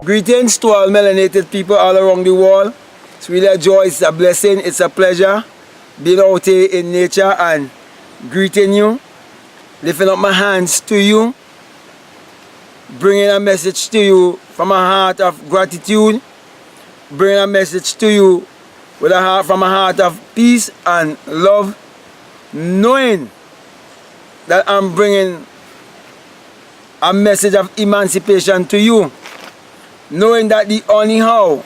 Greetings to all melanated people all around the world. It's really a joy, it's a blessing, it's a pleasure being out here in nature and greeting you, lifting up my hands to you, bringing a message to you from a heart of gratitude, bringing a message to you with a heart from a heart of peace and love, knowing that I'm bringing a message of emancipation to you, knowing that the only how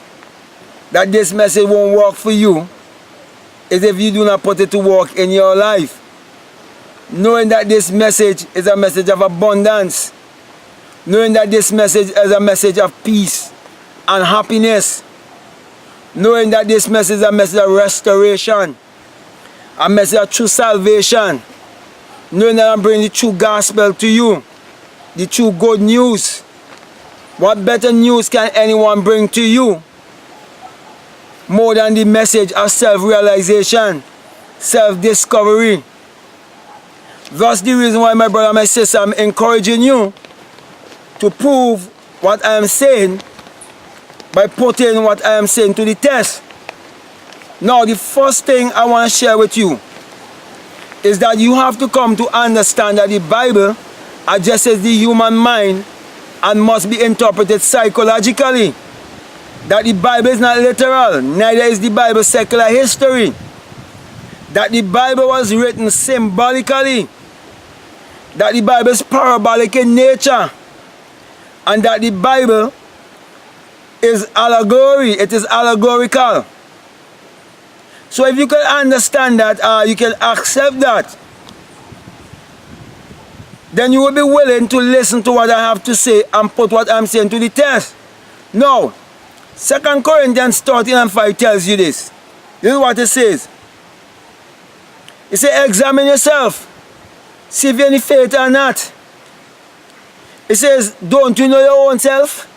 that this message won't work for you is if you do not put it to work in your life. Knowing that this message is a message of abundance, knowing that this message is a message of peace and happiness, knowing that this message is a message of restoration, a message of true salvation, knowing that I'm bringing the true gospel to you, the true good news. What better news can anyone bring to you more than the message of self-realization, self-discovery? That's the reason why, my brother and my sister, I'm encouraging you to prove what I am saying by putting what I am saying to the test. Now, the first thing I want to share with you is that you have to come to understand that the Bible addresses the human mind and must be interpreted psychologically. That the Bible is not literal, neither is the Bible secular history. That the Bible was written symbolically. That the Bible is parabolic in nature. And that the Bible is allegory, it is allegorical. So if you can understand that, you can accept that, then you will be willing to listen to what I have to say and put what I'm saying to the test. Now, 2 Corinthians 13:5 tells you this. This is what it says. It says, examine yourself, see if you have any faith or not. It says, don't you know your own self?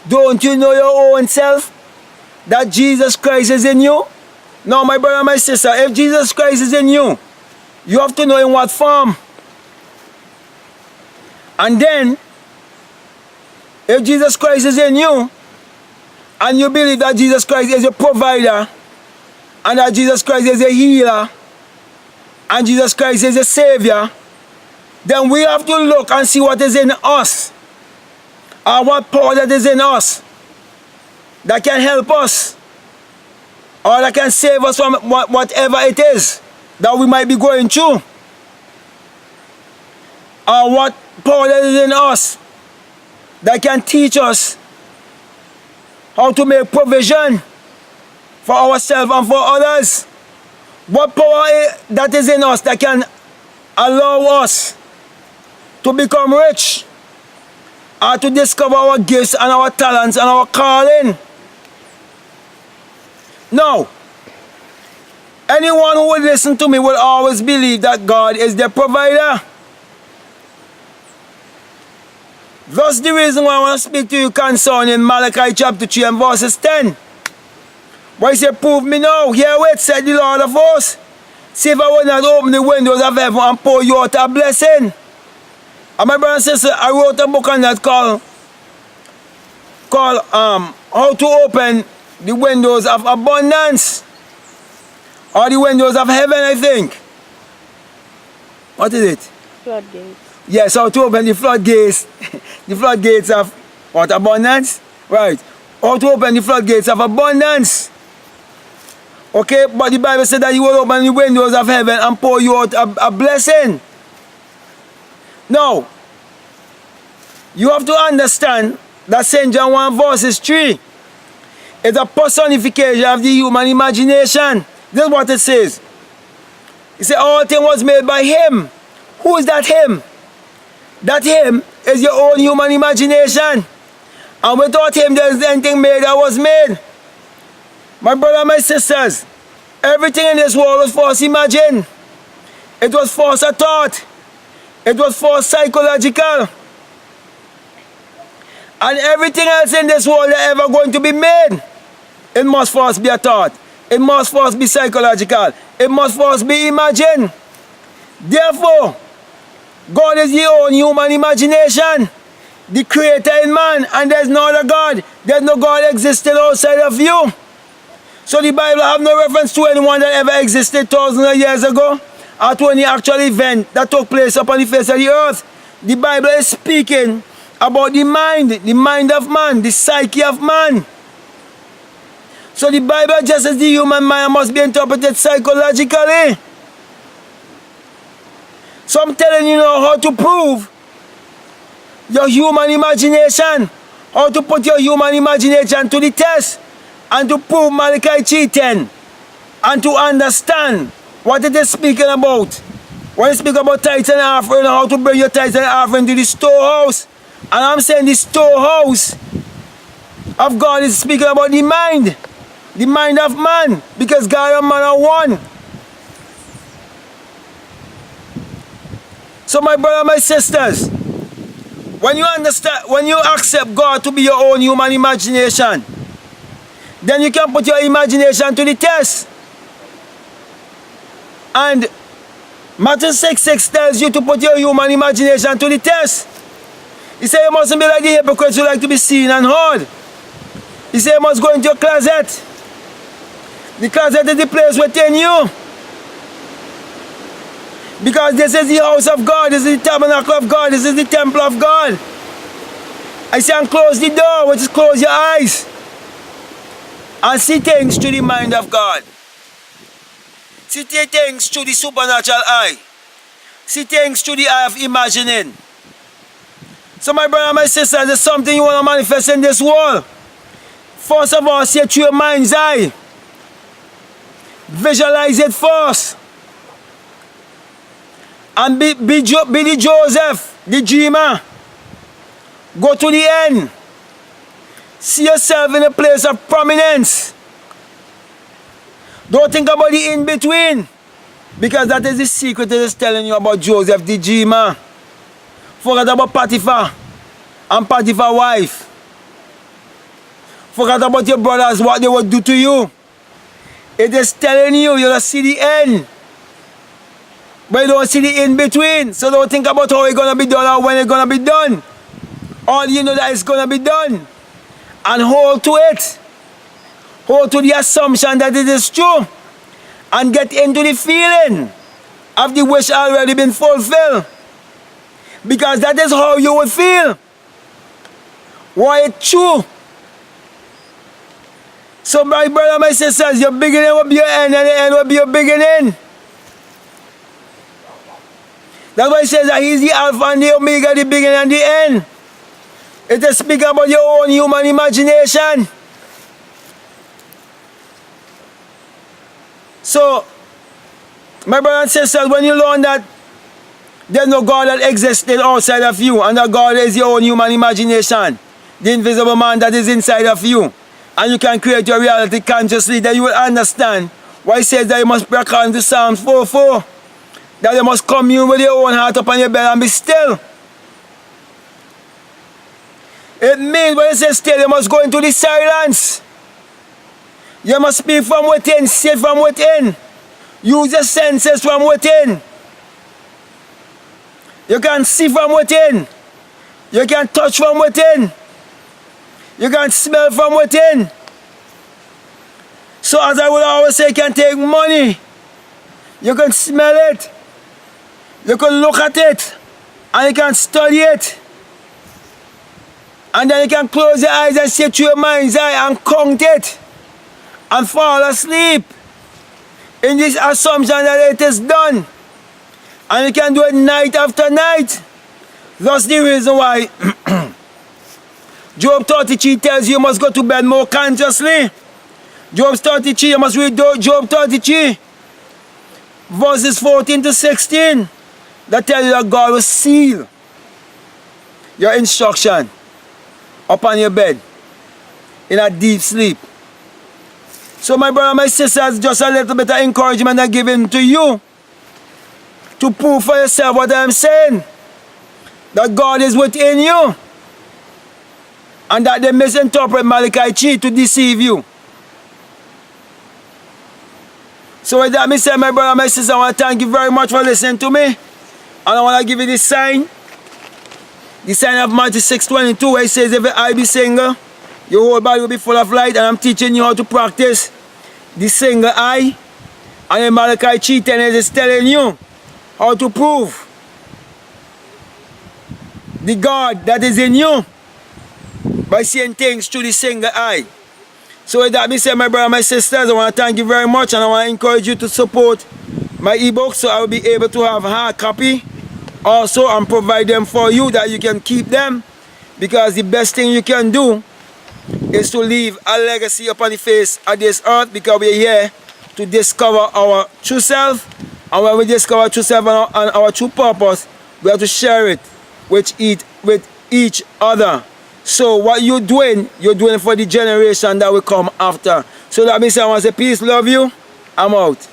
Don't you know your own self? That Jesus Christ is in you? Now, my brother and my sister, if Jesus Christ is in you, you have to know in what form. And then, if Jesus Christ is in you, and you believe that Jesus Christ is a provider, and that Jesus Christ is a healer, and Jesus Christ is a savior, then we have to look and see what is in us, or what power that is in us, that can help us, or that can save us from whatever it is that we might be going through, or what power that is in us that can teach us how to make provision for ourselves and for others. What power that is in us that can allow us to become rich, or to discover our gifts and our talents and our calling. Now, anyone who will listen to me will always believe that God is the provider. That's the reason why I want to speak to you concerning Malachi chapter 3 and verses 10. Why he said, prove me now, herewith, said the Lord of hosts. See if I will not open the windows of heaven and pour you out a blessing. And my brother and sister, I wrote a book on that called How to Open the Windows of Abundance. Or the windows of heaven, I think. What is it? Floodgates. Yes, how to open the floodgates. The floodgates of what? Abundance? Right. How to open the floodgates of abundance. Okay, but the Bible said that He will open the windows of heaven and pour you out a blessing. Now, you have to understand that St. John 1 verses 3 is a personification of the human imagination. This is what it says. It says, all things was made by Him. Who is that Him? That Him is your own human imagination. And without Him, there is anything made that was made. My brother and my sisters, everything in this world was first imagined. It was first a thought. It was first psychological. And everything else in this world that ever going to be made, it must first be a thought. It must first be psychological. It must first be imagined. Therefore, God is your own human imagination. the creator in man, and there's no other God. There's no God existing outside of you. So the Bible have no reference to anyone that ever existed thousands of years ago, or to any actual event that took place upon the face of the earth. The Bible is speaking about the mind of man, the psyche of man. So the Bible addresses the human mind must be interpreted psychologically. So I'm telling you now how to prove your human imagination, how to put your human imagination to the test, and to prove Malachi 3:10, and to understand what it is speaking about. When you speak about tithes and offering, how to bring your tithes and offering to the storehouse. And I'm saying the storehouse of God is speaking about the mind of man, because God and man are one. So my brother, my sisters, when you understand, when you accept God to be your own human imagination, then you can put your imagination to the test. And Matthew 6:6 tells you to put your human imagination to the test. He said you mustn't be like the hypocrites who like to be seen and heard. He said you must go into your closet. The closet is the place within you. Because this is the house of God, this is the tabernacle of God, this is the temple of God. I say, and close the door, which is close your eyes, and see things through the mind of God. See things through the supernatural eye. See things through the eye of imagining. So my brother and my sister, there's something you want to manifest in this world. First of all, see it through your mind's eye. Visualize it first. And be the Joseph, the dreamer. Go to the end. See yourself in a place of prominence. Don't think about the in-between. Because that is the secret that is telling you about Joseph, the dreamer. Forget about Potiphar and Potiphar's wife. Forget about your brothers, what they would do to you. It is telling you, you don't see the end. But you don't see the in-between. So don't think about how it's going to be done or when it's going to be done. All you know that it's going to be done. And hold to it. Hold to the assumption that it is true. And get into the feeling of the wish already been fulfilled. Because that is how you will feel. Why it's true. So my brother, my sisters, your beginning will be your end and the end will be your beginning. That's why it says that he's the Alpha and the Omega, the beginning and the end. It is speaking about your own human imagination. So, my brothers and sisters, when you learn that there's no God that existed outside of you, and that God is your own human imagination, the invisible man that is inside of you, and you can create your reality consciously, then you will understand why it says that you must pray according to Psalms 4:4. That you must commune with your own heart upon your bed and be still. It means when it says still, you must go into the silence. You must speak from within, sit from within. Use your senses from within. You can see from within. You can touch from within. You can smell from within. So as I would always say, you can take money. You can smell it. You can look at it. And you can study it. And then you can close your eyes and see through your mind's eye and count it. And fall asleep. In this assumption that it is done. And you can do it night after night. That's the reason why Job 33 tells you must go to bed more consciously. Job 33, you must read Job 33. Verses 14 to 16. That tell you that God will seal your instruction upon your bed in a deep sleep. So my brother, my sisters, just a little bit of encouragement I'm giving to you to prove for yourself what I'm saying. That God is within you. And that they misinterpret Malachi 3 to deceive you. So with that, say, my brother, my sister, I want to thank you very much for listening to me. And I want to give you this sign. The sign of Matthew 6:22, where it says, if your eye be single, your whole body will be full of light. And I'm teaching you how to practice the single eye. And in Malachi 3:10 is telling you how to prove the God that is in you by seeing things through the single eye. So with that being said, my brother and my sisters, I want to thank you very much, and I want to encourage you to support my ebook so I will be able to have a hard copy also and provide them for you that you can keep them, because the best thing you can do is to leave a legacy upon the face of this earth, because we are here to discover our true self, and when we discover true self and our true purpose, we have to share it with each other. So what you're doing for the generation that will come after. So that means I want to say peace, love you, I'm out.